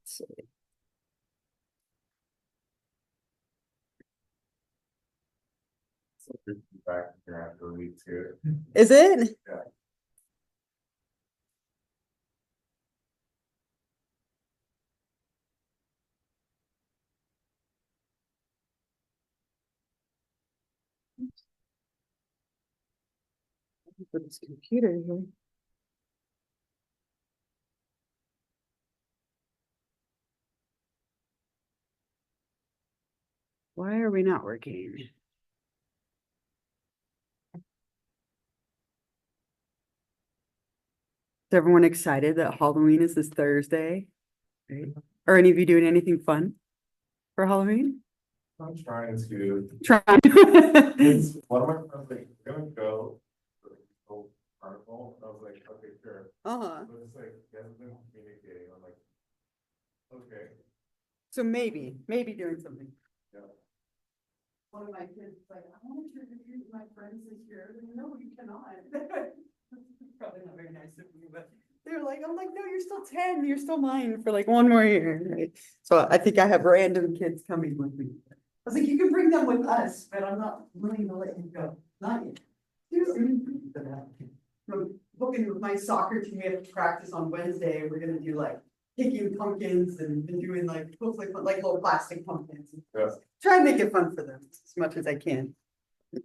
see. Back here after week 2. Is it? Yeah. Put this computer here. Why are we not working? Is everyone excited that Halloween is this Thursday? Right? Are any of you doing anything fun for Halloween? I'm trying to. Trying. One of my friends like, we're gonna go for the whole carnival. And I was like, okay, sure. Uh-huh. But it's like, he hasn't been communicating. I'm like, okay. So maybe doing something. Yeah. One of my kids is like, I want to trick-or-treat with my friends this year. No, you cannot. Probably not very nice of you, but they're like, I'm like, no, you're still 10. You're still mine for like one more year. Right? So I think I have random kids coming with me. I was like, you can bring them with us, but I'm not willing to let you go. Not yet. From booking with my soccer team, we have to practice on Wednesday. We're gonna do like picking pumpkins and doing like hopefully like little plastic pumpkins. Yeah. Try and make it fun for them as much as I can. All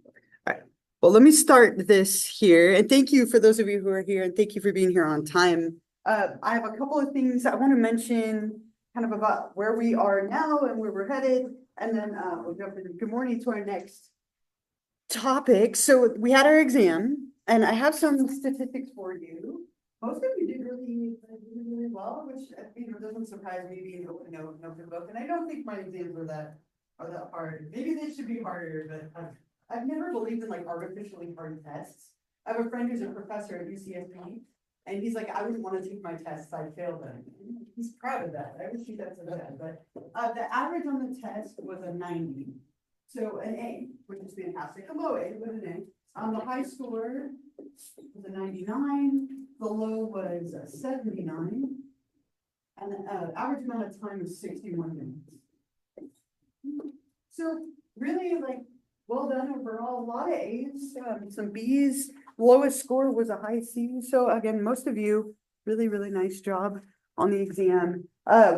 right. Well, let me start this here. And thank you for those of you who are here, and thank you for being here on time. I have a couple of things I want to mention kind of about where we are now and where we're headed. And then we'll jump into good morning to our next topic. So we had our exam, and I have some statistics for you. Most of you did really well, which doesn't surprise me being open note book. And I don't think my exams are that hard. Maybe they should be harder, but I've never believed in like artificially hard tests. I have a friend who's a professor at UCSB, and he's like, I wouldn't want to take my tests, I failed them. He's proud of that. I wish he that's so bad, but the average on the test was a 90. So an A, which is fantastic. A low A, but an A. The high score was a 99. The low was a 79. And the average amount of time was 61 minutes. So really, like, well done overall. A lot of A's, some B's. Lowest score was a high C. So again, most of you, really nice job on the exam.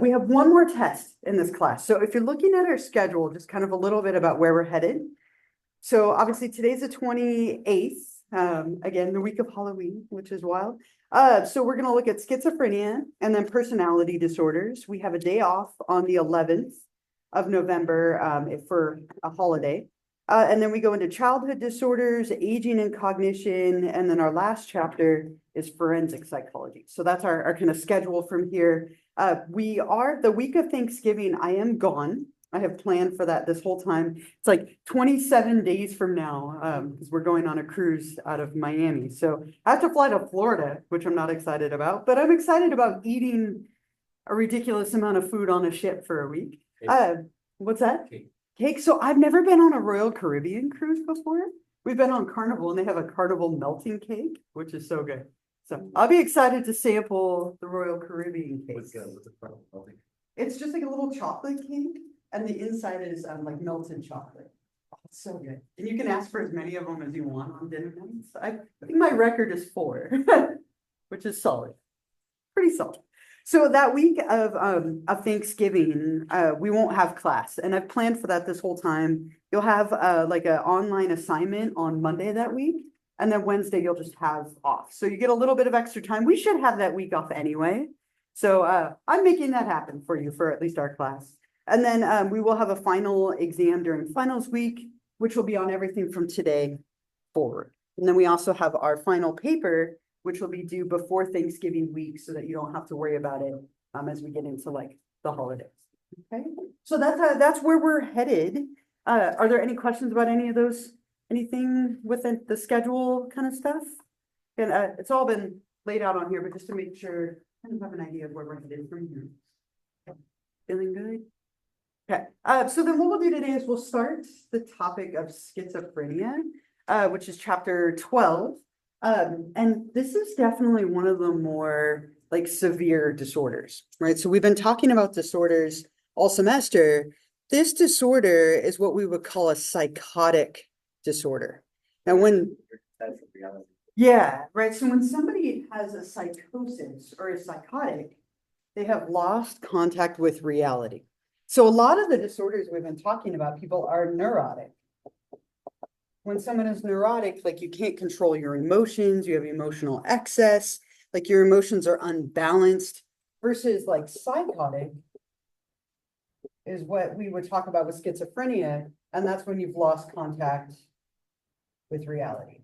We have one more test in this class. So if you're looking at our schedule, just kind of a little bit about where we're headed. So obviously today's the 28th, again, the week of Halloween, which is wild. So we're going to look at schizophrenia and then personality disorders. We have a day off on the 11th of November for a holiday. And then we go into childhood disorders, aging and cognition, and then our last chapter is forensic psychology. So that's our kind of schedule from here. We are the week of Thanksgiving. I am gone. I have planned for that this whole time. It's like 27 days from now because we're going on a cruise out of Miami. So I have to fly to Florida, which I'm not excited about, but I'm excited about eating a ridiculous amount of food on a ship for a week. What's that? Cake. So I've never been on a Royal Caribbean cruise before. We've been on Carnival and they have a Carnival melting cake, which is so good. So I'll be excited to sample the Royal Caribbean cake. What's the Carnival melting? It's just like a little chocolate cake, and the inside is like melted chocolate. Oh, it's so good. And you can ask for as many of them as you want on dinner nights. I think my record is 4, which is solid. Pretty solid. So that week of Thanksgiving, we won't have class, and I've planned for that this whole time. You'll have like an online assignment on Monday that week, and then Wednesday you'll just have off. So you get a little bit of extra time. We should have that week off anyway. So I'm making that happen for you for at least our class. And then we will have a final exam during finals week, which will be on everything from today forward. And then we also have our final paper, which will be due before Thanksgiving week so that you don't have to worry about it as we get into like the holidays. Okay, so that's where we're headed. Are there any questions about any of those? Anything within the schedule kind of stuff? And it's all been laid out on here, but just to make sure I kind of have an idea of where we're headed from here. Okay. Feeling good? Okay, so then what we'll do today is we'll start the topic of schizophrenia, which is chapter 12. And this is definitely one of the more like severe disorders, right? So we've been talking about disorders all semester. This disorder is what we would call a psychotic disorder. Now, yeah, right. So when somebody has a psychosis or is psychotic, they have lost contact with reality. So a lot of the disorders we've been talking about, people are neurotic. When someone is neurotic, like you can't control your emotions, you have emotional excess, like your emotions are unbalanced, versus like psychotic is what we would talk about with schizophrenia, and that's when you've lost contact with reality.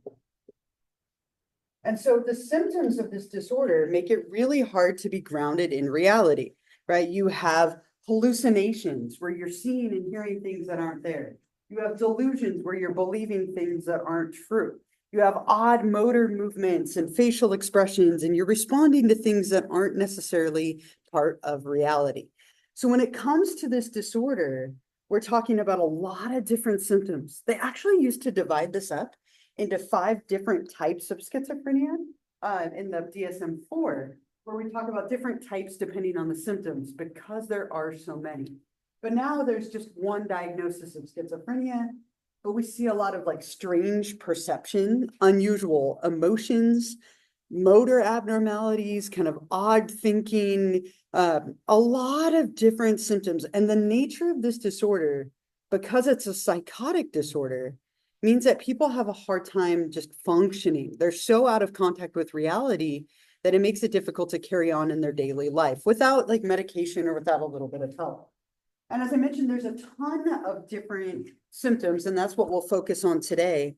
And so the symptoms of this disorder make it really hard to be grounded in reality, right? You have hallucinations where you're seeing and hearing things that aren't there. You have delusions where you're believing things that aren't true. You have odd motor movements and facial expressions, and you're responding to things that aren't necessarily part of reality. So when it comes to this disorder, we're talking about a lot of different symptoms. They actually used to divide this up into 5 different types of schizophrenia in the DSM-4, where we talk about different types depending on the symptoms because there are so many. But now there's just one diagnosis of schizophrenia, but we see a lot of like strange perception, unusual emotions, motor abnormalities, kind of odd thinking, a lot of different symptoms. And the nature of this disorder, because it's a psychotic disorder, means that people have a hard time just functioning. They're so out of contact with reality that it makes it difficult to carry on in their daily life without like medication or without a little bit of help. And as I mentioned, there's a ton of different symptoms, and that's what we'll focus on today.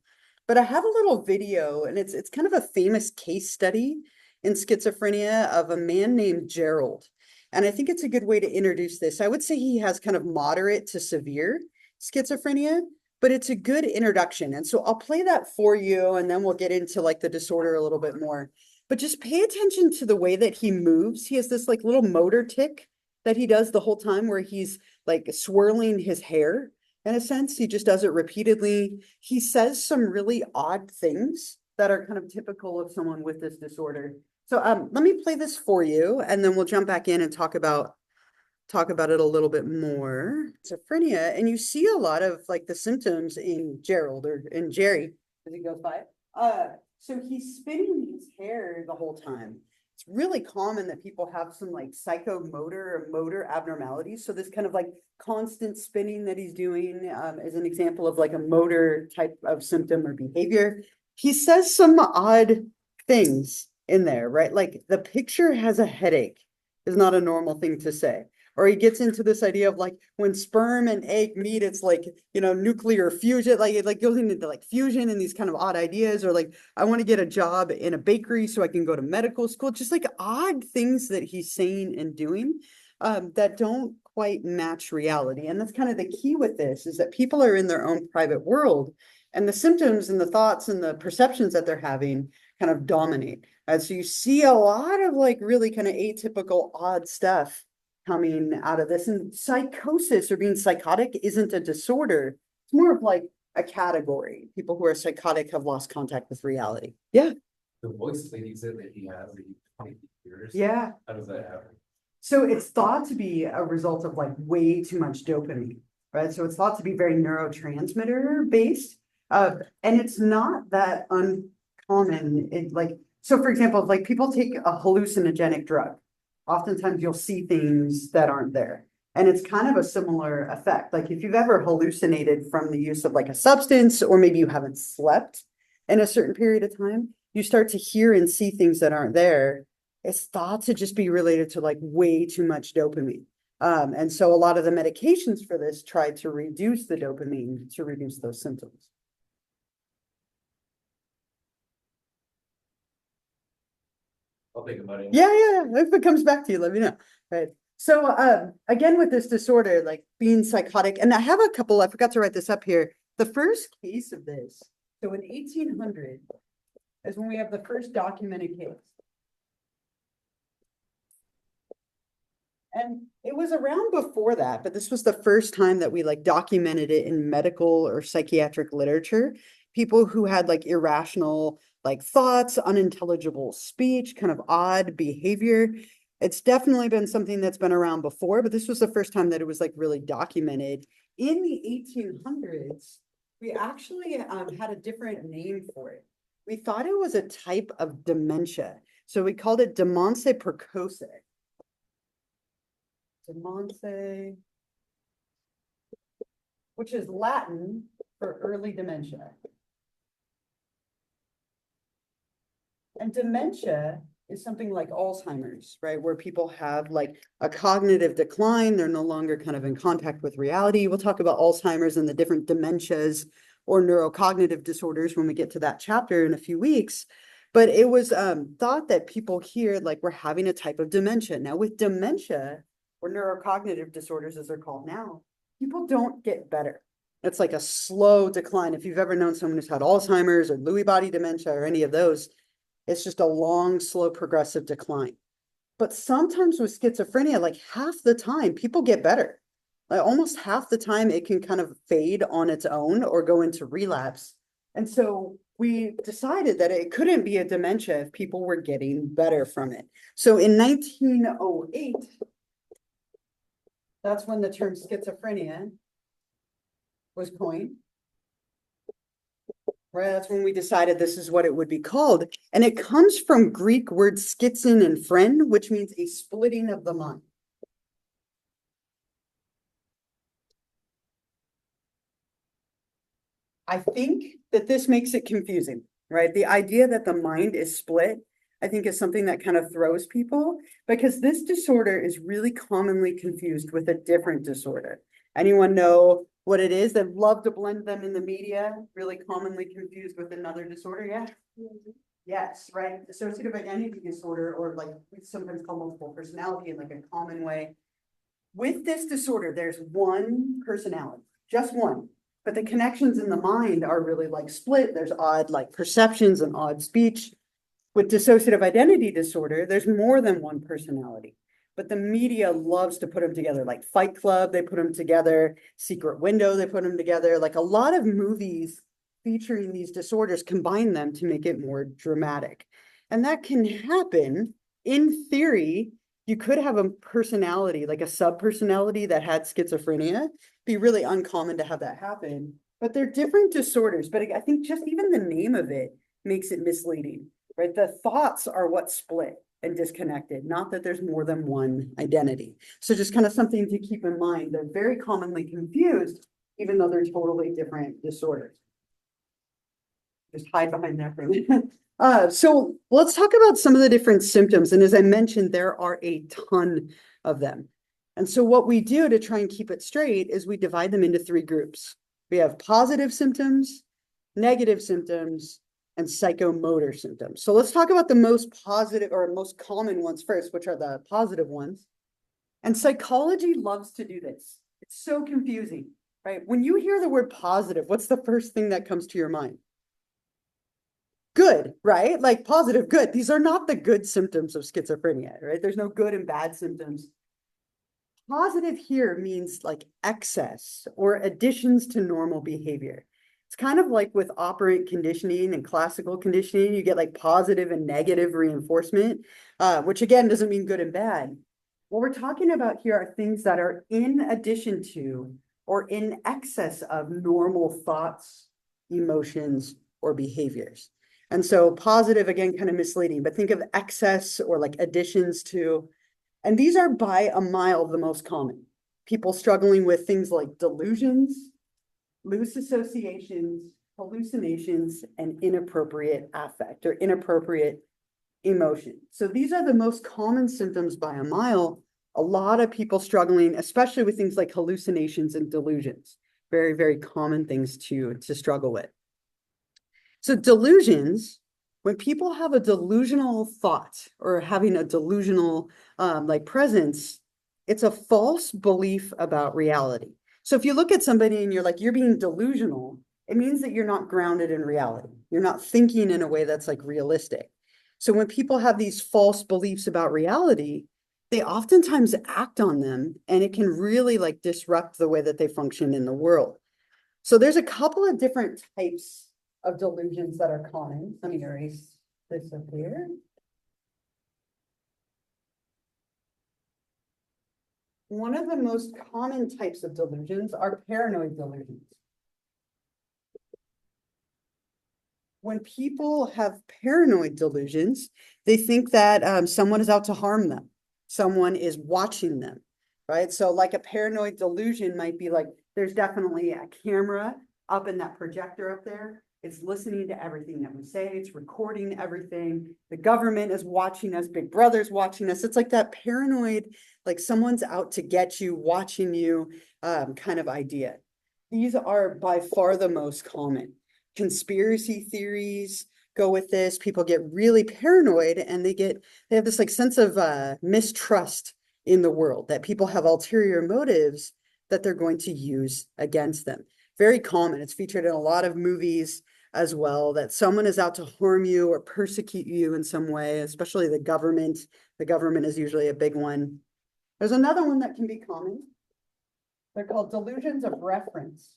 But I have a little video, and it's kind of a famous case study in schizophrenia of a man named Gerald. And I think it's a good way to introduce this. I would say he has kind of moderate to severe schizophrenia, but it's a good introduction. And so I'll play that for you, and then we'll get into like the disorder a little bit more. But just pay attention to the way that he moves. He has this like little motor tic that he does the whole time where he's like swirling his hair in a sense. He just does it repeatedly. He says some really odd things that are kind of typical of someone with this disorder. So let me play this for you, and then we'll jump back in and talk about it a little bit more. Schizophrenia, and you see a lot of like the symptoms in Gerald or in Jerry as he goes by. So he's spinning his hair the whole time. It's really common that people have some like psychomotor or motor abnormalities. So this kind of like constant spinning that he's doing is an example of like a motor type of symptom or behavior. He says some odd things in there, right? Like the picture has a headache is not a normal thing to say. Or he gets into this idea of like when sperm and egg meet, it's like, you know, nuclear fusion, like it like goes into like fusion and these kind of odd ideas, or like I want to get a job in a bakery so I can go to medical school, just like odd things that he's saying and doing that don't quite match reality. And that's kind of the key with this, is that people are in their own private world, and the symptoms and the thoughts and the perceptions that they're having kind of dominate. And so you see a lot of like really kind of atypical odd stuff coming out of this. And psychosis or being psychotic isn't a disorder. It's more of like a category. People who are psychotic have lost contact with reality. Yeah. The voice lady said that he has 20 years. Yeah. How does that happen? So it's thought to be a result of like way too much dopamine, right? So it's thought to be very neurotransmitter based. And it's not that uncommon. So for example, like people take a hallucinogenic drug. Oftentimes you'll see things that aren't there. And it's kind of a similar effect. Like if you've ever hallucinated from the use of like a substance, or maybe you haven't slept in a certain period of time, you start to hear and see things that aren't there. It's thought to just be related to like way too much dopamine. And so a lot of the medications for this try to reduce the dopamine to reduce those symptoms. I'll think about it. Yeah. If it comes back to you, let me know. Right. So again, with this disorder, like being psychotic, and I have a couple, I forgot to write this up here. The first case of this, so in 1800 is when we have the first documented case. And it was around before that, but this was the first time that we like documented it in medical or psychiatric literature. people who had like irrational like thoughts, unintelligible speech, kind of odd behavior. It's definitely been something that's been around before, but this was the first time that it was like really documented. In the 1800s, we actually had a different name for it. We thought it was a type of dementia. So we called it demence precoce. Demence, which is Latin for early dementia. And dementia is something like Alzheimer's, right? Where people have like a cognitive decline. They're no longer kind of in contact with reality. We'll talk about Alzheimer's and the different dementias or neurocognitive disorders when we get to that chapter in a few weeks. But it was thought that people here like were having a type of dementia. Now with dementia or neurocognitive disorders, as they're called now, people don't get better. It's like a slow decline. If you've ever known someone who's had Alzheimer's or Lewy body dementia or any of those, it's just a long, slow, progressive decline. But sometimes with schizophrenia, like half the time, people get better. Like almost half the time, it can kind of fade on its own or go into relapse. And so we decided that it couldn't be a dementia if people were getting better from it. So in 1908, that's when the term schizophrenia was coined. Right, that's when we decided this is what it would be called. And it comes from Greek words schizin and phren, which means a splitting of the mind. I think that this makes it confusing, right? The idea that the mind is split, I think is something that kind of throws people because this disorder is really commonly confused with a different disorder. Anyone know what it is? That love to blend them in the media, really commonly confused with another disorder, yeah? Yes, right. Dissociative identity disorder, or like we sometimes call multiple personality in like a common way. With this disorder, there's one personality, just one. But the connections in the mind are really like split. There's odd like perceptions and odd speech. With dissociative identity disorder, there's more than one personality. But the media loves to put them together, like Fight Club, they put them together, Secret Window, they put them together. Like a lot of movies featuring these disorders combine them to make it more dramatic. And that can happen in theory. You could have a personality, like a subpersonality that had schizophrenia. Be really uncommon to have that happen. But they're different disorders. But I think just even the name of it makes it misleading, right? The thoughts are what split and disconnected, not that there's more than one identity. So just kind of something to keep in mind. They're very commonly confused, even though they're totally different disorders. Just hide behind that for a minute. So let's talk about some of the different symptoms. And as I mentioned, there are a ton of them. And so what we do to try and keep it straight is we divide them into three groups. We have positive symptoms, negative symptoms, and psychomotor symptoms. So let's talk about the most positive or most common ones first, which are the positive ones. And psychology loves to do this. It's so confusing, right? When you hear the word positive, what's the first thing that comes to your mind? Good, right? Like positive, good. These are not the good symptoms of schizophrenia, right? There's no good and bad symptoms. Positive here means like excess or additions to normal behavior. It's kind of like with operant conditioning and classical conditioning, you get like positive and negative reinforcement, which again doesn't mean good and bad. What we're talking about here are things that are in addition to or in excess of normal thoughts, emotions, or behaviors. And so positive, again, kind of misleading, but think of excess or like additions to, and these are by a mile the most common. People struggling with things like delusions, loose associations, hallucinations, and inappropriate affect or inappropriate emotion. So these are the most common symptoms by a mile. A lot of people struggling, especially with things like hallucinations and delusions. Very, very common things to struggle with. So delusions, when people have a delusional thought or having a delusional like presence, it's a false belief about reality. So if you look at somebody and you're like, you're being delusional, it means that you're not grounded in reality. You're not thinking in a way that's like realistic. So when people have these false beliefs about reality, they oftentimes act on them and it can really like disrupt the way that they function in the world. So there's a couple of different types of delusions that are common. Let me erase this up here. One of the most common types of delusions are paranoid delusions. When people have paranoid delusions, they think that someone is out to harm them. Someone is watching them, right? So like a paranoid delusion might be like, there's definitely a camera up in that projector up there. It's listening to everything that we say. It's recording everything. The government is watching us. Big Brother's watching us. It's like that paranoid, like someone's out to get you, watching you, kind of idea. These are by far the most common. Conspiracy theories go with this. People get really paranoid and they have this like sense of mistrust in the world, that people have ulterior motives that they're going to use against them. Very common. It's featured in a lot of movies as well, that someone is out to harm you or persecute you in some way, especially the government. The government is usually a big one. There's another one that can be common. They're called delusions of reference.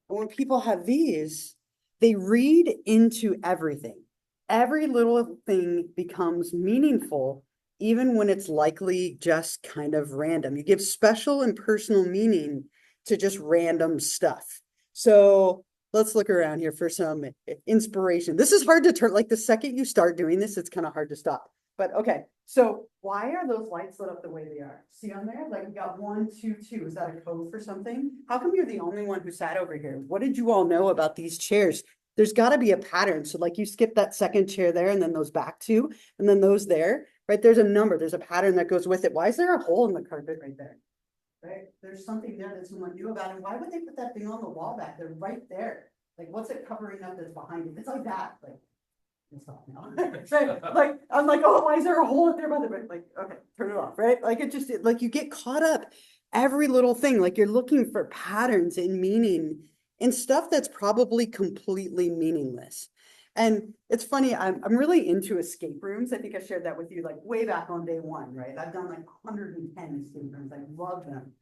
When people have these, they read into everything. Every little thing becomes meaningful, even when it's likely just kind of random. You give special and personal meaning to just random stuff. So let's look around here for some inspiration. This is hard to turn, like the second you start doing this, it's kind of hard to stop. But okay, so why are those lights lit up the way they are? See on there, like we got 1, 2, 2. Is that a code for something? How come you're the only one who sat over here? What did you all know about these chairs? There's got to be a pattern. So like you skip that second chair there and then those back two and then those there, right? There's a number, there's a pattern that goes with it. Why is there a hole in the carpet right there? Right? There's something there that someone knew about. And why would they put that thing on the wall back there right there? Like what's it covering up that's behind it? It's like that. Like stop now. Right? Like I'm like, oh, why is there a hole up there by the bed? Like, okay, turn it off, right? Like it just like you get caught up every little thing, like you're looking for patterns and meaning in stuff that's probably completely meaningless. And it's funny, I'm really into escape rooms. I think I shared that with you like way back on day one, right? I've done like 110 escape rooms. I love them.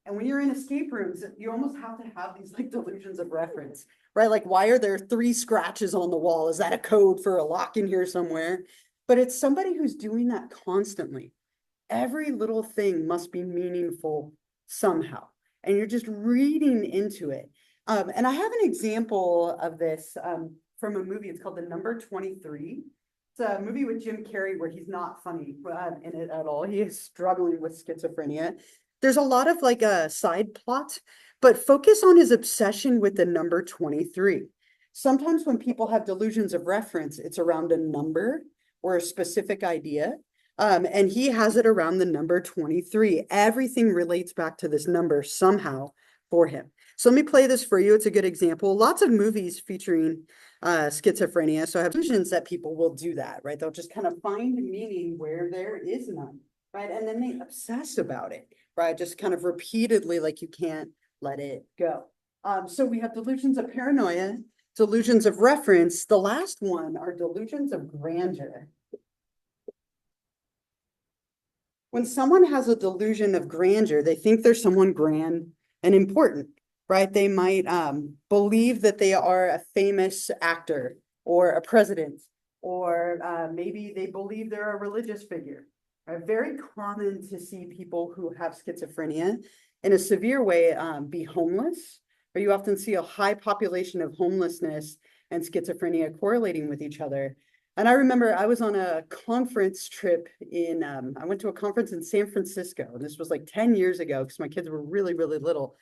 And when you're in escape rooms, you almost have to have these like delusions of reference, right? Like, why are there 3 scratches on the wall? Is that a code for a lock in here somewhere? But it's somebody who's doing that constantly. Every little thing must be meaningful somehow. And you're just reading into it. And I have an example of this from a movie. It's called The Number 23. It's a movie with Jim Carrey where he's not funny in it at all. He is struggling with schizophrenia. There's a lot of like a side plot, but focus on his obsession with the number 23. Sometimes when people have delusions of reference, it's around a number or a specific idea. And he has it around the number 23. Everything relates back to this number somehow for him. So let me play this for you. It's a good example. Lots of movies featuring schizophrenia. So I have delusions that people will do that, right? They'll just kind of find meaning where there is none, right? And then they obsess about it, right? Just kind of repeatedly, like you can't let it go. So we have delusions of paranoia, delusions of reference. The last one are delusions of grandeur. When someone has a delusion of grandeur, they think they're someone grand and important, right? They might believe that they are a famous actor or a president, or maybe they believe they're a religious figure. Very common to see people who have schizophrenia in a severe way be homeless, or you often see a high population of homelessness and schizophrenia correlating with each other. And I remember I was on a conference trip I went to a conference in San Francisco, and this was like 10 years ago because my kids were really, really little.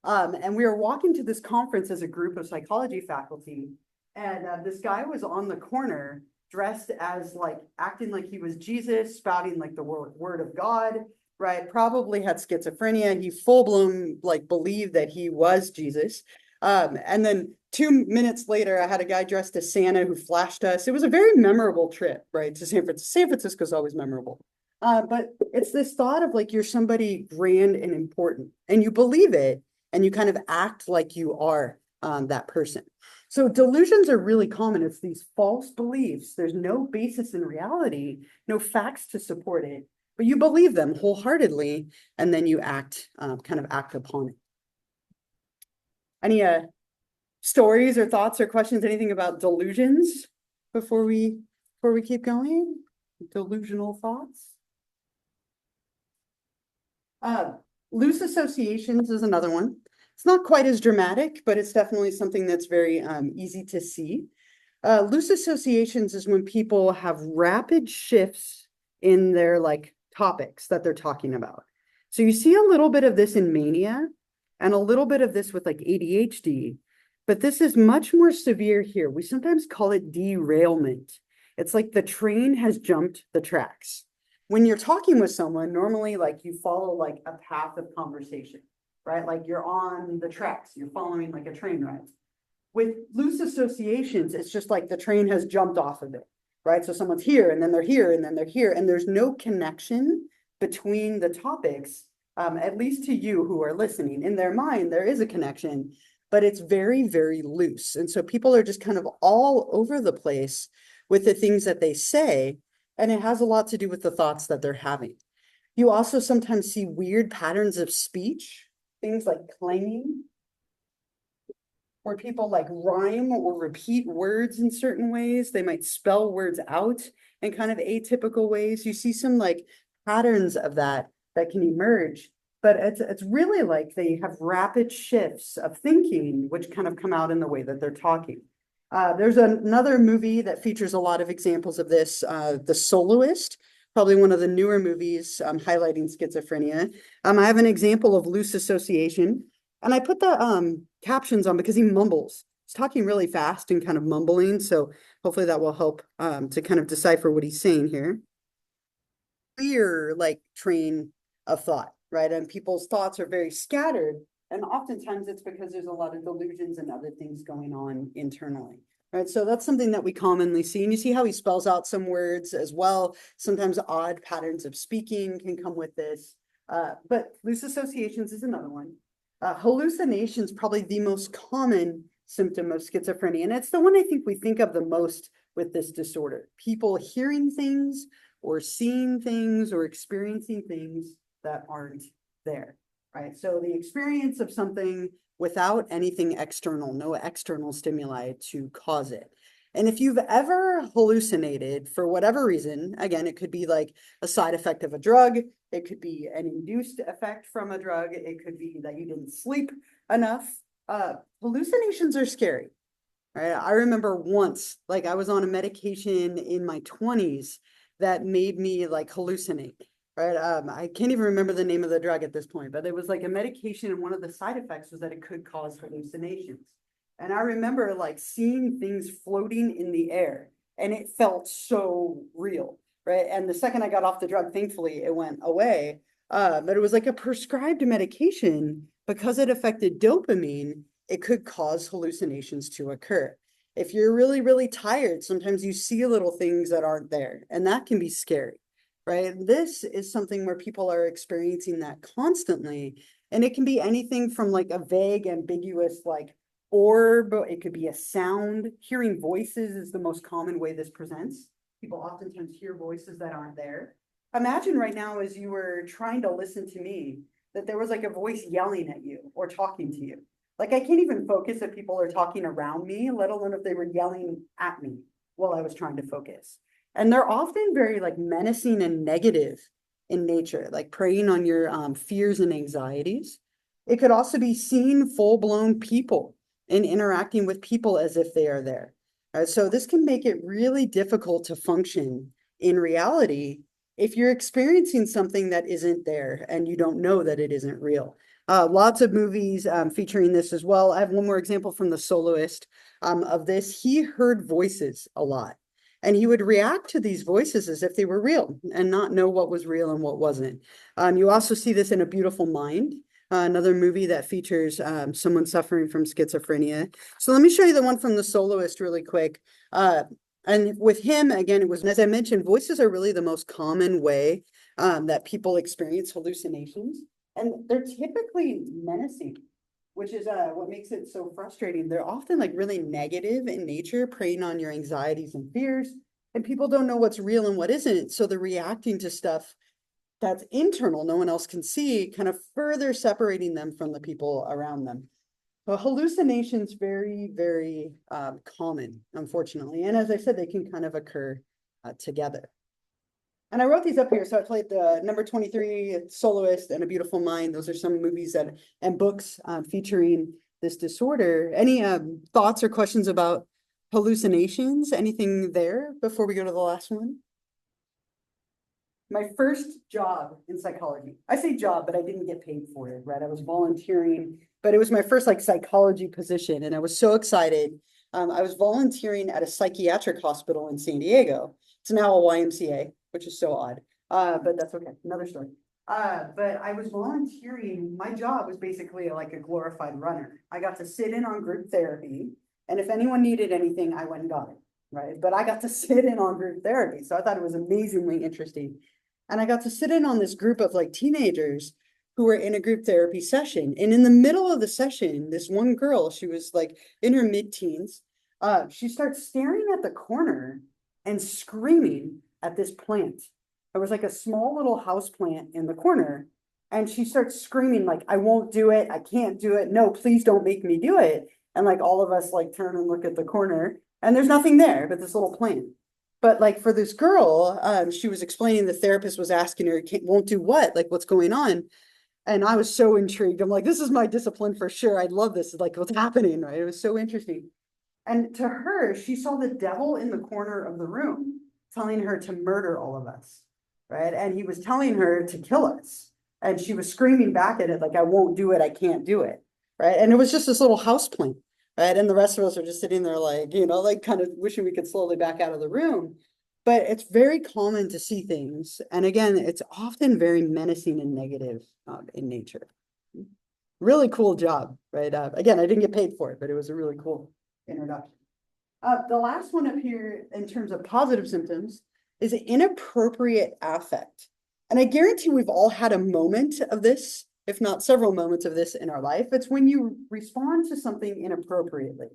And we were walking to this conference as a group of psychology faculty, and this guy was on the corner dressed as like acting like he was Jesus, spouting like the word of God, right? Probably had schizophrenia. He full blown like believed that he was Jesus. And then 2 minutes later, I had a guy dressed as Santa who flashed us. It was a very memorable trip, right? To San Francisco. San Francisco is always memorable. But it's this thought of like you're somebody grand and important, and you believe it, and you kind of act like you are that person. So delusions are really common. It's these false beliefs. There's no basis in reality, no facts to support it, but you believe them wholeheartedly, and then you act, kind of act upon it. Any stories or thoughts or questions, anything about delusions before we keep going? Delusional thoughts? Loose associations is another one. It's not quite as dramatic, but it's definitely something that's very easy to see. Loose associations is when people have rapid shifts in their like topics that they're talking about. So you see a little bit of this in mania and a little bit of this with like ADHD, but this is much more severe here. We sometimes call it derailment. It's like the train has jumped the tracks. When you're talking with someone, normally like you follow like a path of conversation, right? Like you're on the tracks, you're following like a train ride. With loose associations, it's just like the train has jumped off of it, right? So someone's here and then they're here and then they're here, and there's no connection between the topics, at least to you who are listening. In their mind, there is a connection, but it's very, very loose. And so people are just kind of all over the place with the things that they say, and it has a lot to do with the thoughts that they're having. You also sometimes see weird patterns of speech, things like clanging, where people like rhyme or repeat words in certain ways. They might spell words out in kind of atypical ways. You see some like patterns of that can emerge, but it's really like they have rapid shifts of thinking, which kind of come out in the way that they're talking. There's another movie that features a lot of examples of this, The Soloist, probably one of the newer movies highlighting schizophrenia. I have an example of loose association, and I put the captions on because he mumbles. He's talking really fast and kind of mumbling, so hopefully that will help to kind of decipher what he's saying here. Clear, like, train of thought, right? And people's thoughts are very scattered, and oftentimes it's because there's a lot of delusions and other things going on internally, right? So that's something that we commonly see. And you see how he spells out some words as well. Sometimes odd patterns of speaking can come with this. But loose associations is another one. Hallucinations, probably the most common symptom of schizophrenia. And it's the one I think we think of the most with this disorder. People hearing things or seeing things or experiencing things that aren't there. Right. So the experience of something without anything external, no external stimuli to cause it. And if you've ever hallucinated for whatever reason, again, it could be like a side effect of a drug. It could be an induced effect from a drug. It could be that you didn't sleep enough. Hallucinations are scary. Right. I remember once, like I was on a medication in my 20s that made me like hallucinate. Right. I can't even remember the name of the drug at this point, but it was like a medication, and one of the side effects was that it could cause hallucinations. And I remember like seeing things floating in the air, and it felt so real. Right. And the second I got off the drug, thankfully, it went away. But it was like a prescribed medication. Because it affected dopamine, it could cause hallucinations to occur. If you're really, really tired, sometimes you see little things that aren't there, and that can be scary. Right? This is something where people are experiencing that constantly. And it can be anything from like a vague, ambiguous, like orb. It could be a sound. Hearing voices is the most common way this presents. People oftentimes hear voices that aren't there. Imagine right now, as you were trying to listen to me, that there was like a voice yelling at you or talking to you. Like I can't even focus if people are talking around me, let alone if they were yelling at me while I was trying to focus. And they're often very like menacing and negative in nature, like preying on your fears and anxieties. It could also be seeing full-blown people and interacting with people as if they are there. So this can make it really difficult to function in reality if you're experiencing something that isn't there and you don't know that it isn't real. Lots of movies featuring this as well. I have one more example from The Soloist of this. He heard voices a lot. And he would react to these voices as if they were real and not know what was real and what wasn't. You also see this in A Beautiful Mind, another movie that features someone suffering from schizophrenia. So let me show you the one from The Soloist really quick. And with him, again, it was, as I mentioned, voices are really the most common way that people experience hallucinations. And they're typically menacing, which is what makes it so frustrating. They're often like really negative in nature, preying on your anxieties and fears, and people don't know what's real and what isn't. So they're reacting to stuff that's internal, no one else can see, kind of further separating them from the people around them. Well, hallucinations very, very common, unfortunately. And as I said, they can kind of occur together. And I wrote these up here. So I played the number 23, Soloist, and A Beautiful Mind. Those are some movies and books featuring this disorder. Any thoughts or questions about hallucinations? Anything there before we go to the last one? My first job in psychology. I say job, but I didn't get paid for it, right? I was volunteering, but it was my first like psychology position, and I was so excited. I was volunteering at a psychiatric hospital in San Diego. It's now a YMCA, which is so odd. But that's okay. Another story. But I was volunteering. My job was basically like a glorified runner. I got to sit in on group therapy, and if anyone needed anything, I went and got it, right? But I got to sit in on group therapy, so I thought it was amazingly interesting. And I got to sit in on this group of like teenagers who were in a group therapy session. And in the middle of the session, this one girl, she was like in her mid-teens, she starts staring at the corner and screaming at this plant. There was like a small little house plant in the corner. And she starts screaming like, I won't do it. I can't do it. No, please don't make me do it. And like all of us like turn and look at the corner and there's nothing there but this little plant. But like for this girl, she was explaining the therapist was asking her, won't do what? Like what's going on? And I was so intrigued. I'm like, this is my discipline for sure. I love this. Like what's happening, right? It was so interesting. And to her, she saw the devil in the corner of the room telling her to murder all of us, right? And he was telling her to kill us. And she was screaming back at it like, I won't do it. I can't do it, right? And it was just this little house plant. Right. And the rest of us are just sitting there like, like kind of wishing we could slowly back out of the room. But it's very common to see things. And again, it's often very menacing and negative in nature. Really cool job, right? Again, I didn't get paid for it, but it was a really cool introduction. The last one up here in terms of positive symptoms is inappropriate affect. And I guarantee we've all had a moment of this, if not several moments of this in our life. It's when you respond to something inappropriately,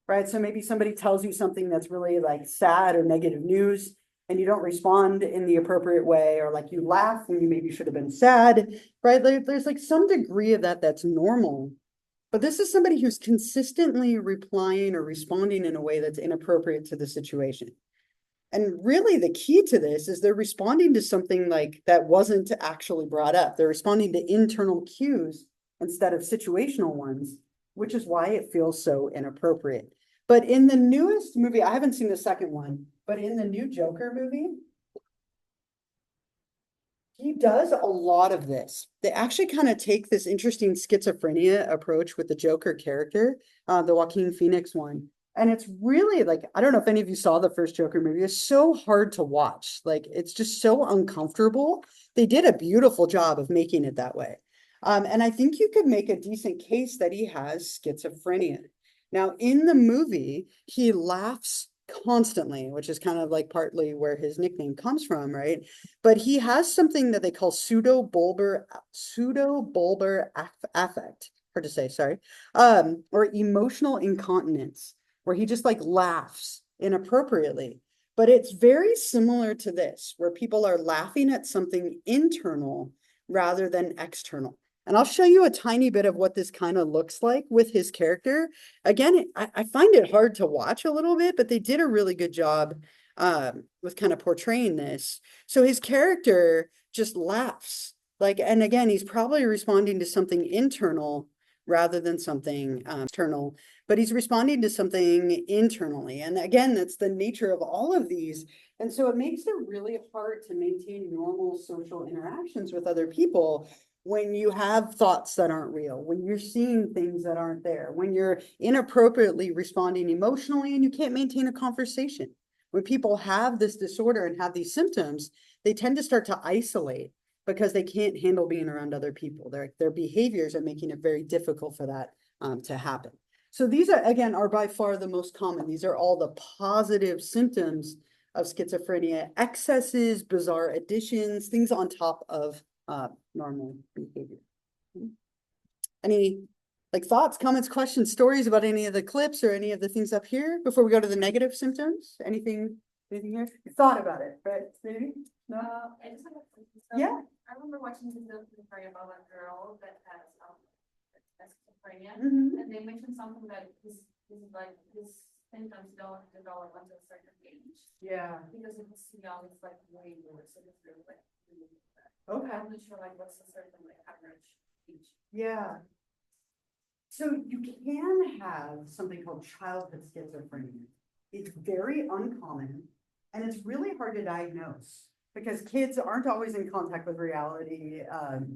right? So maybe somebody tells you something that's really like sad or negative news and you don't respond in the appropriate way, or like you laugh when you maybe should have been sad, right? There's like some degree of that that's normal. But this is somebody who's consistently replying or responding in a way that's inappropriate to the situation. And really the key to this is they're responding to something like that wasn't actually brought up. They're responding to internal cues instead of situational ones, which is why it feels so inappropriate. But in the newest movie, I haven't seen the second one, but in the new Joker movie, he does a lot of this. They actually kind of take this interesting schizophrenia approach with the Joker character, the Joaquin Phoenix one. And it's really like, I don't know if any of you saw the first Joker movie. It's so hard to watch. Like, it's just so uncomfortable. They did a beautiful job of making it that way. And I think you could make a decent case that he has schizophrenia. Now, in the movie, he laughs constantly, which is kind of like partly where his nickname comes from, right? But he has something that they call pseudobulbar affect, hard to say, sorry, or emotional incontinence, where he just like laughs inappropriately. But it's very similar to this, where people are laughing at something internal rather than external. And I'll show you a tiny bit of what this kind of looks like with his character. Again, I find it hard to watch a little bit, but they did a really good job with kind of portraying this. So his character just laughs. Like, and again, he's probably responding to something internal rather than something external, but he's responding to something internally. And again, that's the nature of all of these. And so it makes it really hard to maintain normal social interactions with other people when you have thoughts that aren't real, when you're seeing things that aren't there, when you're inappropriately responding emotionally and you can't maintain a conversation. When people have this disorder and have these symptoms, they tend to start to isolate because they can't handle being around other people. Their behaviors are making it very difficult for that to happen. So these are, again, are by far the most common. These are all the positive symptoms of schizophrenia: excesses, bizarre additions, things on top of normal behavior. Any like thoughts, comments, questions, stories about any of the clips or any of the things up here before we go to the negative symptoms? Anything here? You thought about it, right? Maybe? No? I just have a question. So Yeah. I remember watching the documentary about a girl that has schizophrenia, Mhm. and they mentioned something that his symptoms don't develop until a certain age. Yeah, Because if it's too young, it's like way worse, so it's really like really bad. okay, I'm not sure like what's the certain like average age. yeah. So you can have something called childhood schizophrenia. It's very uncommon and it's really hard to diagnose because kids aren't always in contact with reality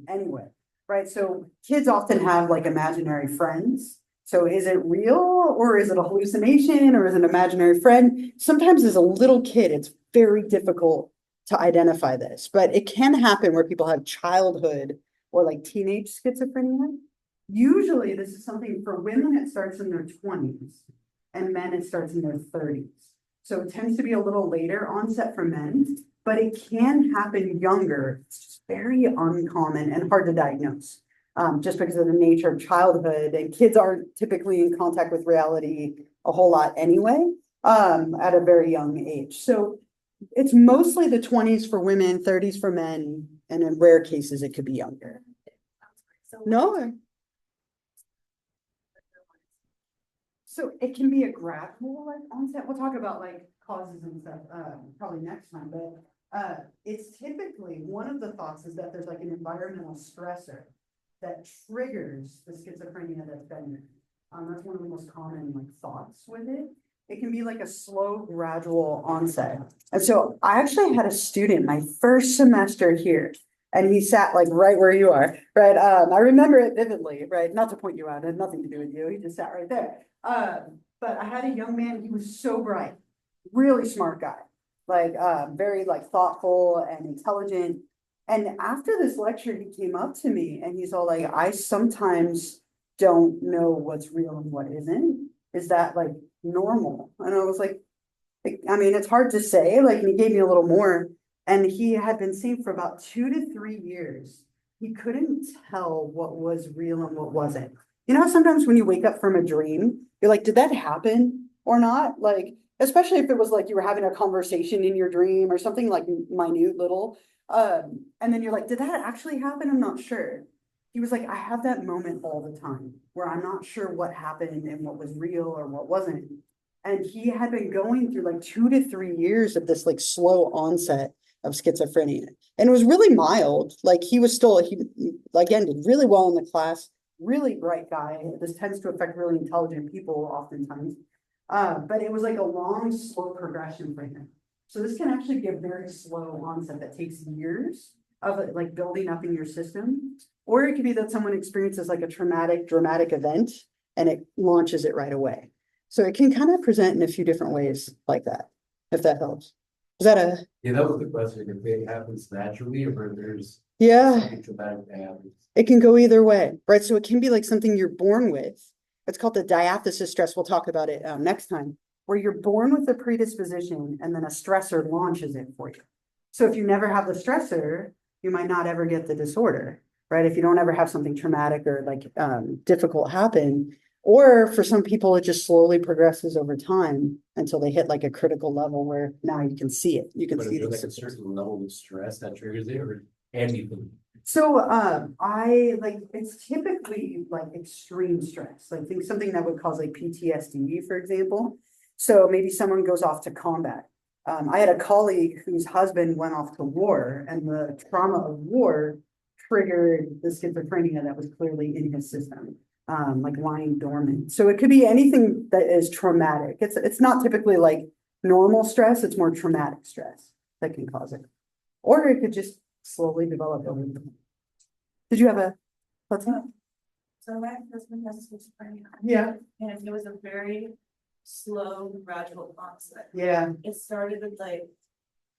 anyway, right? So kids often have like imaginary friends. So is it real or is it a hallucination or is it an imaginary friend? Sometimes as a little kid, it's very difficult to identify this, but it can happen where people have childhood or like teenage schizophrenia. Usually this is something for women, it starts in their 20s and men, it starts in their 30s. So it tends to be a little later onset for men, but it can happen younger. It's just very uncommon and hard to diagnose. Just because of the nature of childhood, and kids aren't typically in contact with reality a whole lot anyway, at a very young age. So it's mostly the 20s for women, 30s for men, and in rare cases, it could be younger. So No. So it can be a gradual like onset. We'll talk about like causes and stuff, probably next time, but it's typically one of the thoughts is that there's like an environmental stressor that triggers the schizophrenia that's been there. That's one of the most common like thoughts with it. It can be like a slow, gradual onset. And so I actually had a student my first semester here, and he sat like right where you are, right? I remember it vividly, right? Not to point you out, it had nothing to do with you. He just sat right there. But I had a young man, he was so bright, really smart guy, like very like thoughtful and intelligent. And after this lecture, he came up to me and he's all like, I sometimes don't know what's real and what isn't. Is that like normal? And I was like, I mean, it's hard to say, like, and he gave me a little more. And he had been saying for about 2 to 3 years, he couldn't tell what was real and what wasn't. You know, sometimes when you wake up from a dream, you're like, did that happen or not? Like, especially if it was like you were having a conversation in your dream or something like minute little. And then you're like, did that actually happen? I'm not sure. He was like, I have that moment all the time where I'm not sure what happened and what was real or what wasn't. And he had been going through like 2 to 3 years of this like slow onset of schizophrenia. And it was really mild. Like he again did really well in the class, really bright guy. This tends to affect really intelligent people oftentimes. But it was like a long, slow progression for him. So this can actually be a very slow onset that takes years of it, like building up in your system. Or it could be that someone experiences like a traumatic, dramatic event and it launches it right away. So it can kind of present in a few different ways like that, if that helps. Is that Yeah, that was the question, if it happens naturally or there's yeah, something traumatic that happens. it can go either way, right? So it can be like something you're born with. It's called the diathesis stress. We'll talk about it next time, where you're born with a predisposition and then a stressor launches it for you. So if you never have the stressor, you might not ever get the disorder, right? If you don't ever have something traumatic or like difficult happen, or for some people, it just slowly progresses over time until they hit like a critical level where now you can see it. You can But see is there the like a certain level of stress that triggers it or anything? So I like it's typically like extreme stress, like think something that would cause like PTSD, for example. So maybe someone goes off to combat. I had a colleague whose husband went off to war, and the trauma of war triggered the schizophrenia that was clearly in his system, like lying dormant. So it could be anything that is traumatic. It's not typically like normal stress, it's more traumatic stress that can cause it. Or it could just slowly develop over time. Did you have what's that? So my husband has schizophrenia, Yeah, and it was a very slow, gradual onset. yeah. It started with like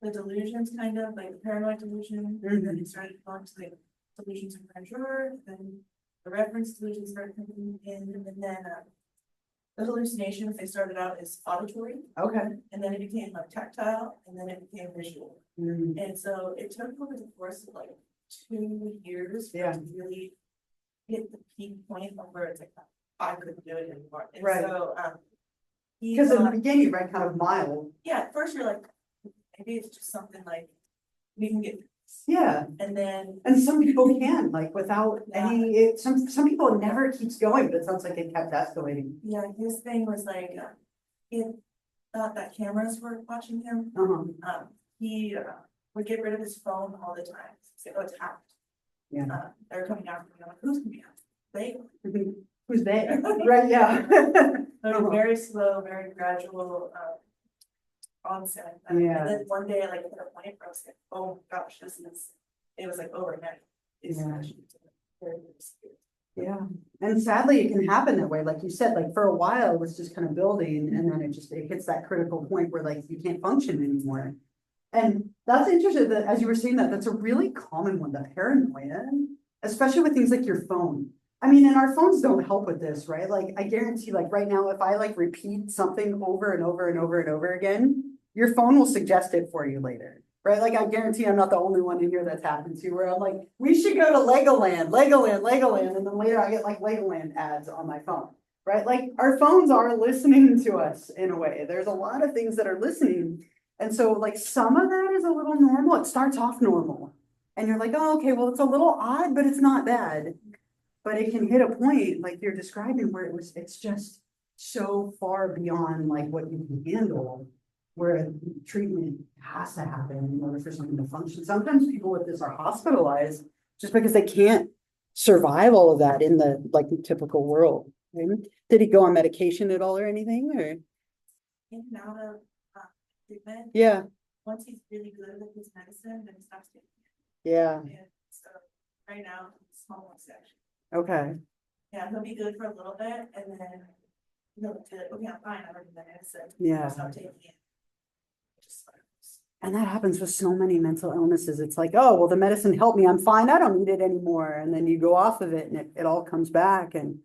the delusions, kind of like the paranoid delusion, and then it started going to like delusions of grandeur, then the reference delusions started coming in, and then the hallucinations, they started out as auditory, Okay. and then it became like tactile, and then it became visual. Mm, And so it took over the course of like 2 years for Yeah. it to really hit the peak point of where it's like, I couldn't do it anymore. And Right. so, he Because in the thought, beginning, right, kind of mild. yeah, at first you're like, maybe it's just something like, we can get Yeah, And then, and some people can, like, without any, some people it never keeps going, but it sounds like it kept escalating. yeah, his thing was like, he thought that cameras were watching him. Uh-huh. He would get rid of his phone all the time. Say, oh, it's hacked. Yeah. They're coming after me. I'm like, who's coming after me? They. Who's they? Right, yeah. So very slow, very gradual, onset. And Yeah. then one day, like, at a point, I was like, oh gosh, it was like overnight. It's Yeah. actually very, very scary. Yeah, and sadly, it can happen that way, like you said, like for a while, it was just kind of building, and then it hits that critical point where like you can't function anymore. And that's interesting that as you were saying that, that's a really common one, the paranoia, especially with things like your phone. I mean, and our phones don't help with this, right? Like I guarantee, like right now, if I like repeat something over and over and over and over again, your phone will suggest it for you later. Right, like I guarantee I'm not the only one in here that's happened to, where I'm like, we should go to Legoland, and then later I get like Legoland ads on my phone, right? Like our phones are listening to us in a way. There's a lot of things that are listening. And so like some of that is a little normal. It starts off normal. And you're like, oh, okay, well, it's a little odd, but it's not bad. But it can hit a point like you're describing where it's just so far beyond like what you can handle, where treatment has to happen in order for something to function. Sometimes people with this are hospitalized just because they can't survive all of that in the like typical world. Right? Did he go on medication at all or anything? Or In and out of treatment. yeah, Once he's really good with his medicine, then he stops taking yeah, it. And so right now, it's small section. okay, Yeah, he'll be good for a little bit and then he'll be like, okay, I'm fine, I'm already the medicine. Yeah. I'll stop taking it. Just and that happens with so many mental illnesses. It's like, oh, well, the medicine helped me. I'm fine. I don't need it anymore. And then you go off of it and it all comes back. And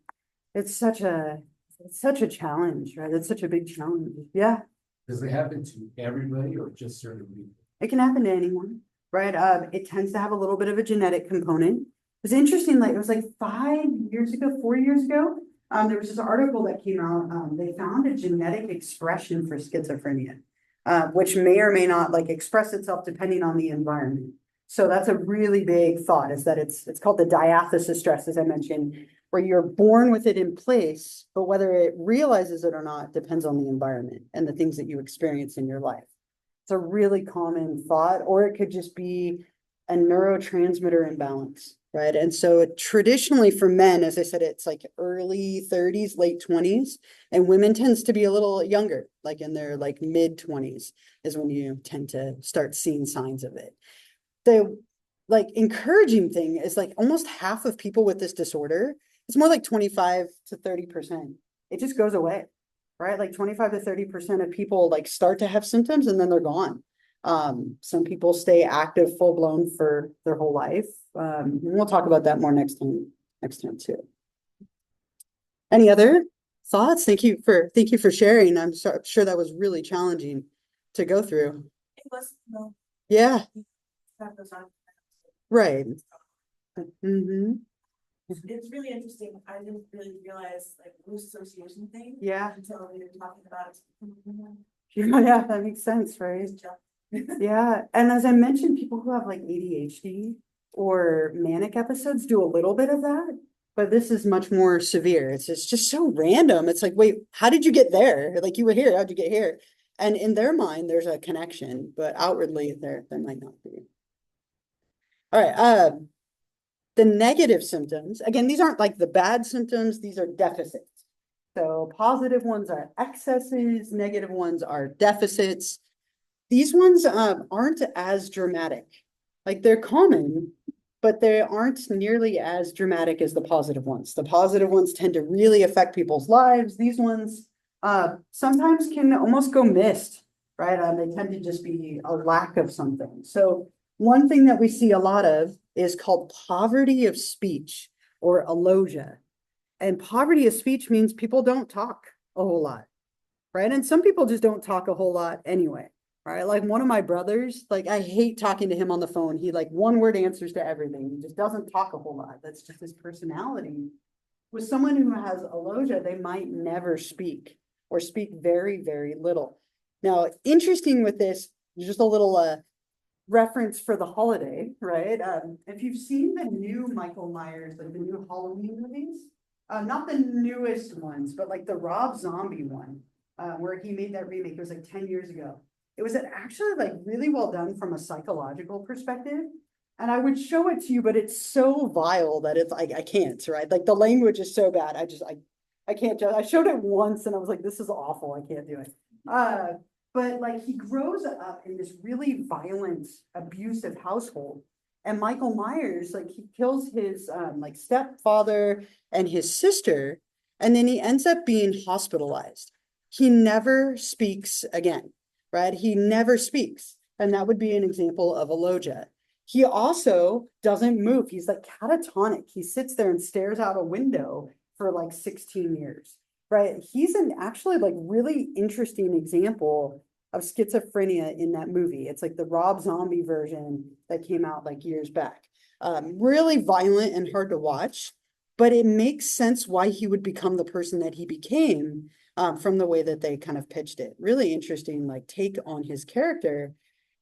it's such a challenge, right? It's such a big challenge. Yeah, Does it happen to everybody or just certain people? it can happen to anyone, right? It tends to have a little bit of a genetic component. It's interesting, like it was like 5 years ago, 4 years ago, there was this article that came out. They found a genetic expression for schizophrenia. Which may or may not like express itself depending on the environment. So that's a really big thought, is that it's called the diathesis stress, as I mentioned, where you're born with it in place, but whether it realizes it or not depends on the environment and the things that you experience in your life. It's a really common thought, or it could just be a neurotransmitter imbalance, right? And so traditionally for men, as I said, it's like early 30s, late 20s, and women tends to be a little younger, like in their like mid 20s is when you tend to start seeing signs of it. The like encouraging thing is like almost half of people with this disorder, it's more like 25 to 30%. It just goes away, right? Like 25 to 30% of people like start to have symptoms and then they're gone. Some people stay active full blown for their whole life. We'll talk about that more next time too. Any other thoughts? Thank you for sharing. I'm sure that was really challenging to go through. it was, Yeah, that goes on. right. Mm-hmm. It's really interesting. I didn't really realize like the association thing Yeah. until we were talking about it. Yeah, that makes sense, right? Yeah, and as I mentioned, people who have like ADHD or manic episodes do a little bit of that, but this is much more severe. It's just so random. It's like, wait, how did you get there? Like you were here, how'd you get here? And in their mind, there's a connection, but outwardly there might not be. All right, the negative symptoms, again, these aren't like the bad symptoms, these are deficits. So positive ones are excesses, negative ones are deficits. These ones aren't as dramatic. Like they're common, but they aren't nearly as dramatic as the positive ones. The positive ones tend to really affect people's lives. These ones sometimes can almost go missed, right? They tend to just be a lack of something. So one thing that we see a lot of is called poverty of speech or alogia. And poverty of speech means people don't talk a whole lot, right? And some people just don't talk a whole lot anyway. Right, like one of my brothers, like I hate talking to him on the phone. He like one word answers to everything. He just doesn't talk a whole lot. That's just his personality. With someone who has alogia, they might never speak or speak very, very little. Now, interesting with this, just a little reference for the holiday, right? If you've seen the new Michael Myers, like the new Halloween movies, not the newest ones, but like the Rob Zombie one, where he made that remake, it was like 10 years ago. It was actually like really well done from a psychological perspective. And I would show it to you, but it's so vile that it's I can't, right? Like the language is so bad. I can't I showed it once and I was like, this is awful. I can't do it. But like he grows up in this really violent, abusive household. And Michael Myers, like he kills his like stepfather and his sister, and then he ends up being hospitalized. He never speaks again, right? He never speaks. And that would be an example of a Loja. He also doesn't move. He's like catatonic. He sits there and stares out a window for like 16 years, right? He's an actually like really interesting example of schizophrenia in that movie. It's like the Rob Zombie version that came out like years back. Really violent and hard to watch, but it makes sense why he would become the person that he became from the way that they kind of pitched it. Really interesting like take on his character,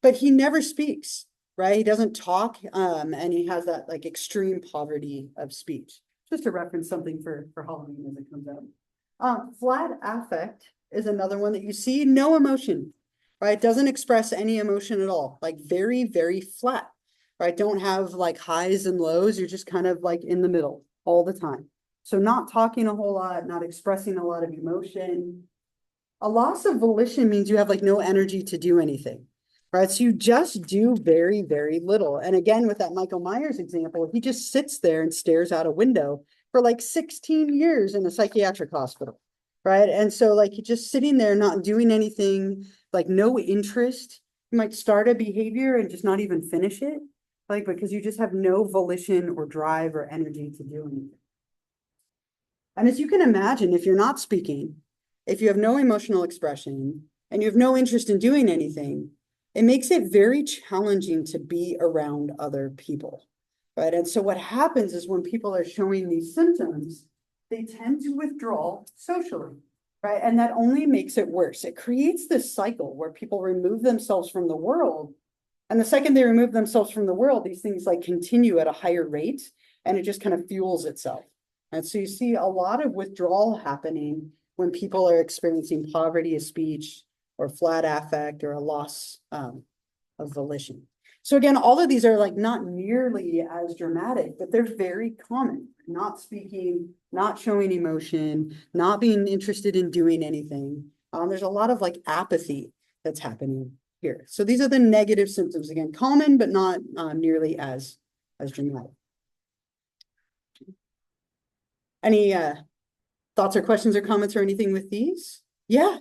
but he never speaks, right? He doesn't talk and he has that like extreme poverty of speech. Just to reference something for Halloween as it comes out. Flat affect is another one that you see, no emotion, right? Doesn't express any emotion at all, like very, very flat, right? Don't have like highs and lows. You're just kind of like in the middle all the time. So not talking a whole lot, not expressing a lot of emotion. A loss of volition means you have like no energy to do anything, right? So you just do very, very little. And again, with that Michael Myers example, he just sits there and stares out a window for like 16 years in a psychiatric hospital, right? And so like he's just sitting there, not doing anything, like no interest. You might start a behavior and just not even finish it, like because you just have no volition or drive or energy to do anything. And as you can imagine, if you're not speaking, if you have no emotional expression, and you have no interest in doing anything, it makes it very challenging to be around other people, right? And so what happens is when people are showing these symptoms, they tend to withdraw socially, right? And that only makes it worse. It creates this cycle where people remove themselves from the world. And the second they remove themselves from the world, these things like continue at a higher rate and it just kind of fuels itself. And so you see a lot of withdrawal happening when people are experiencing poverty of speech or flat affect or a loss of volition. So again, all of these are like not nearly as dramatic, but they're very common. Not speaking, not showing emotion, not being interested in doing anything. There's a lot of like apathy that's happening here. So these are the negative symptoms. Again, common, but not nearly as dramatic. Any thoughts or questions or comments or anything with these? Yeah.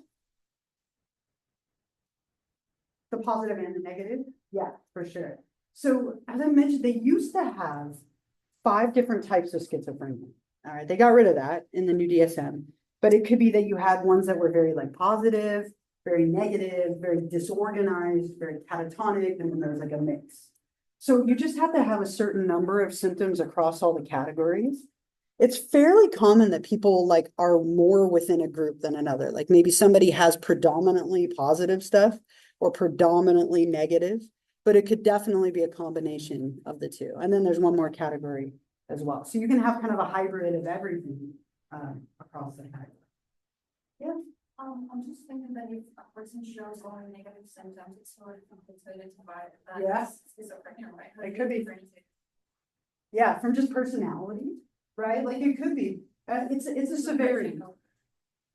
The positive and the negative? Yeah, for sure. So as I mentioned, they used to have 5 different types of schizophrenia. All right, they got rid of that in the new DSM, but it could be that you had ones that were very like positive, very negative, very disorganized, very catatonic, and then there's like a mix. So you just have to have a certain number of symptoms across all the categories. It's fairly common that people like are more within a group than another. Like maybe somebody has predominantly positive stuff or predominantly negative, but it could definitely be a combination of the two. And then there's one more category as well. So you can have kind of a hybrid of everything across the category. Yeah. I'm just thinking that if a person shows only negative symptoms, it's sort of compensated by that. Yeah. Schizophrenia, right? It could be. Yeah, from just personality, right? Like it could be. It's a severity.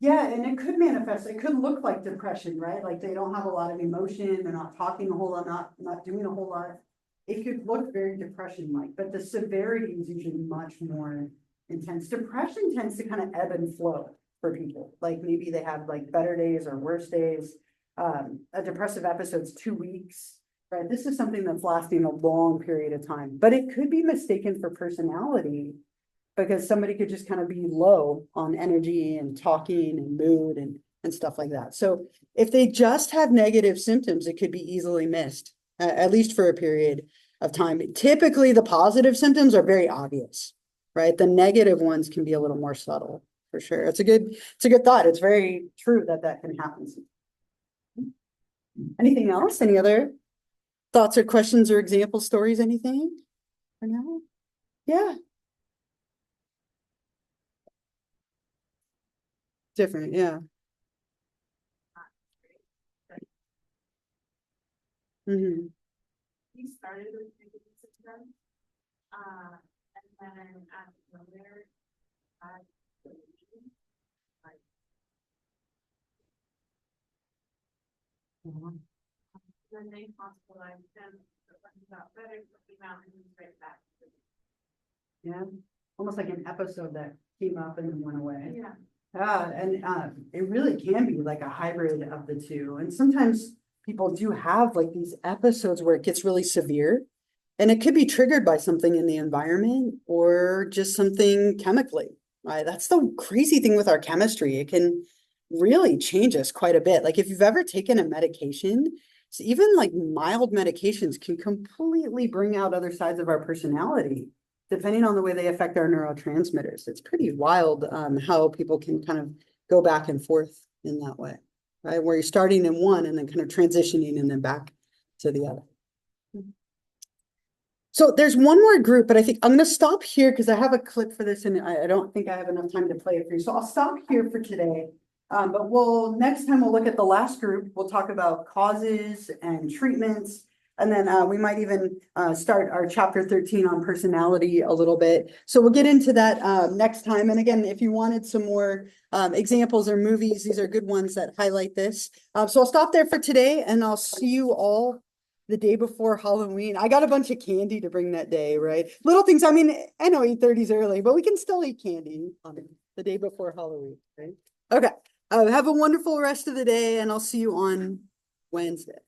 Yeah, and it could manifest. It could look like depression, right? Like they don't have a lot of emotion. They're not talking a whole lot, not doing a whole lot. It could look very depression-like, but the severity is usually much more intense. Depression tends to kind of ebb and flow for people. Like maybe they have like better days or worse days. A depressive episode's 2 weeks, right? This is something that's lasting a long period of time, but it could be mistaken for personality because somebody could just kind of be low on energy and talking and mood and stuff like that. So if they just have negative symptoms, it could be easily missed, at least for a period of time. Typically, the positive symptoms are very obvious, right? The negative ones can be a little more subtle, for sure. It's a good thought. It's very true that can happen. Anything else? Any other thoughts or questions or example stories, anything for now? Yeah. Different, yeah. Hmm. We started with negative symptoms, and then out of nowhere, I. Then they hospitalized him, but when he got better, he came out and he was right back. Yeah, almost like an episode that came up and then went away. Yeah. And it really can be like a hybrid of the two. And sometimes people do have like these episodes where it gets really severe. And it could be triggered by something in the environment or just something chemically, right? That's the crazy thing with our chemistry. It can really change us quite a bit. Like if you've ever taken a medication, so even like mild medications can completely bring out other sides of our personality, depending on the way they affect our neurotransmitters. It's pretty wild how people can kind of go back and forth in that way, right? Where you're starting in one and then kind of transitioning and then back to the other. So there's one more group, but I think I'm going to stop here because I have a clip for this and I don't think I have enough time to play it for you. So I'll stop here for today. But next time we'll look at the last group. We'll talk about causes and treatments. And then we might even start our chapter 13 on personality a little bit. So we'll get into that next time. And again, if you wanted some more examples or movies, these are good ones that highlight this. So I'll stop there for today and I'll see you all the day before Halloween. I got a bunch of candy to bring that day, right? Little things. I mean, I know 8:30 is early, but we can still eat candy on the day before Halloween, right? Okay. Have a wonderful rest of the day and I'll see you on Wednesday.